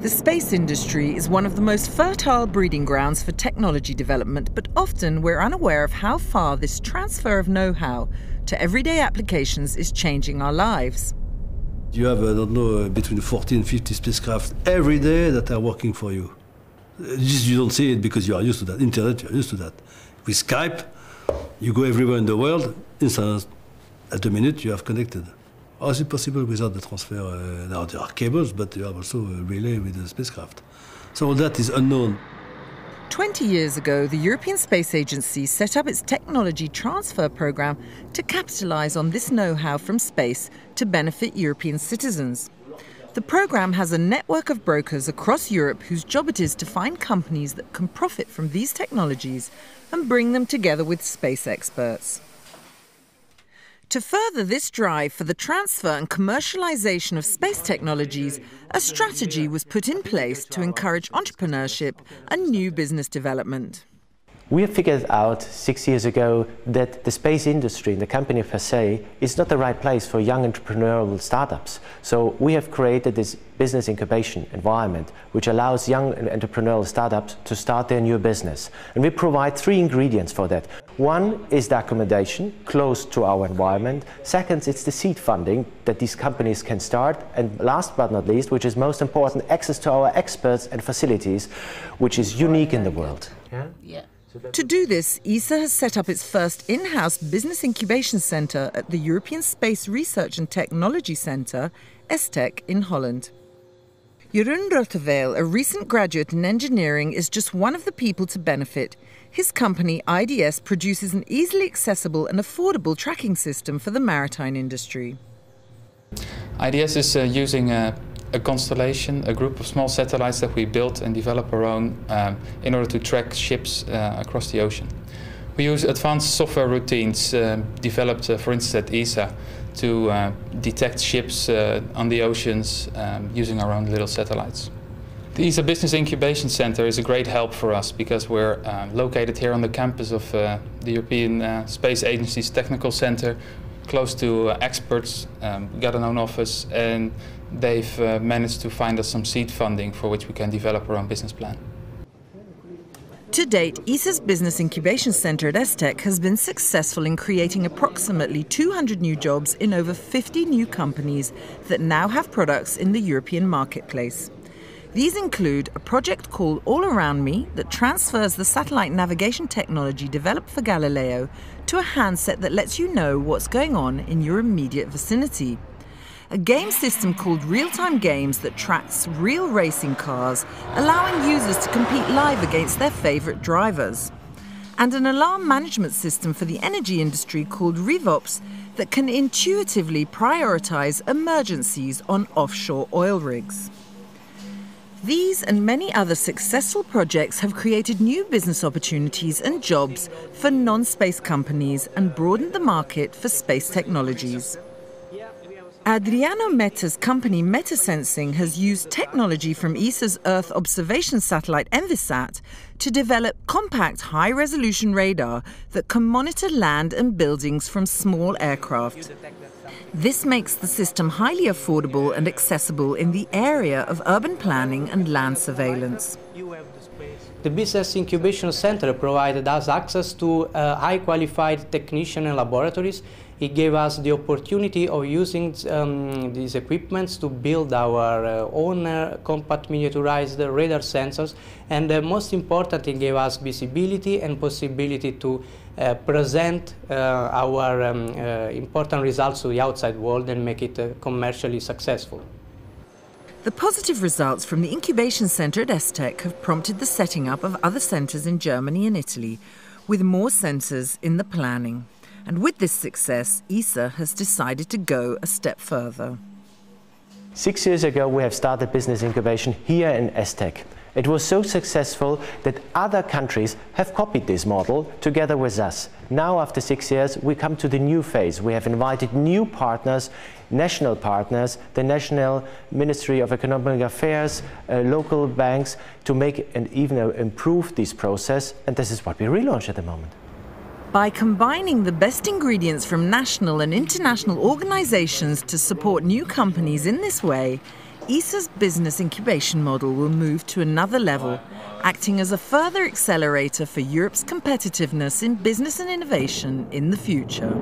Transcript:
The space industry is one of the most fertile breeding grounds for technology development, but often we're unaware of how far this transfer of know-how to everyday applications is changing our lives. You have, I don't know, between 40 and 50 spacecraft every day that are working for you. You don't see it because you are used to that. Internet, you are used to that. With Skype, you go everywhere in the world, instant, at a minute you have connected. How is it possible without the transfer? Now there are cables, but you have also a relay with the spacecraft. So all that is unknown. 20 years ago, the European Space Agency set up its technology transfer program to capitalize on this know-how from space to benefit European citizens. The program has a network of brokers across Europe whose job it is to find companies that can profit from these technologies and bring them together with space experts. To further this drive for the transfer and commercialization of space technologies, a strategy was put in place to encourage entrepreneurship and new business development. We have figured out 6 years ago that the space industry, the company per se, is not the right place for young entrepreneurial startups. So we have created this business incubation environment which allows young entrepreneurial startups to start their new business. And we provide 3 ingredients for that. One is the accommodation close to our environment. Second, it's the seed funding that these companies can start. And last but not least, which is most important, access to our experts and facilities, which is unique in the world. Yeah. To do this, ESA has set up its first in-house business incubation centre at the European Space Research and Technology Centre, ESTEC, in Holland. Jeroen Rotteweil, a recent graduate in engineering, is just one of the people to benefit. His company, IDS, produces an easily accessible and affordable tracking system for the maritime industry. IDS is using a constellation, a group of small satellites that we built and develop our own in order to track ships across the ocean. We use advanced software routines developed, for instance, at ESA to detect ships on the oceans using our own little satellites. The ESA Business Incubation Center is a great help for us because we're located here on the campus of the European Space Agency's Technical Center, close to experts, got an own office, and they've managed to find us some seed funding for which we can develop our own business plan. To date, ESA's Business Incubation Centre at ESTEC has been successful in creating approximately 200 new jobs in over 50 new companies that now have products in the European marketplace. These include a project called All Around Me that transfers the satellite navigation technology developed for Galileo to a handset that lets you know what's going on in your immediate vicinity. A game system called Real-Time Games that tracks real racing cars, allowing users to compete live against their favourite drivers. And an alarm management system for the energy industry called RevOps that can intuitively prioritise emergencies on offshore oil rigs. These and many other successful projects have created new business opportunities and jobs for non-space companies and broadened the market for space technologies. Adriano Meta's company Metasensing has used technology from ESA's Earth observation satellite Envisat to develop compact high-resolution radar that can monitor land and buildings from small aircraft. This makes the system highly affordable and accessible in the area of urban planning and land surveillance. The Business Incubation Center provided us access to high-qualified technicians and laboratories. It gave us the opportunity of using these equipments to build our own compact miniaturized radar sensors, and most important, it gave us visibility and possibility to present our important results to the outside world and make it commercially successful. The positive results from the incubation centre at ESTEC have prompted the setting up of other centres in Germany and Italy, with more centres in the planning. And with this success, ESA has decided to go a step further. 6 years ago, we have started business incubation here in ESTEC. It was so successful that other countries have copied this model together with us. Now, after 6 years, we come to the new phase. We have invited new partners, national partners, the National Ministry of Economic Affairs, local banks, to make and even improve this process. And this is what we relaunch at the moment. By combining the best ingredients from national and international organisations to support new companies in this way, ESA's business incubation model will move to another level, acting as a further accelerator for Europe's competitiveness in business and innovation in the future.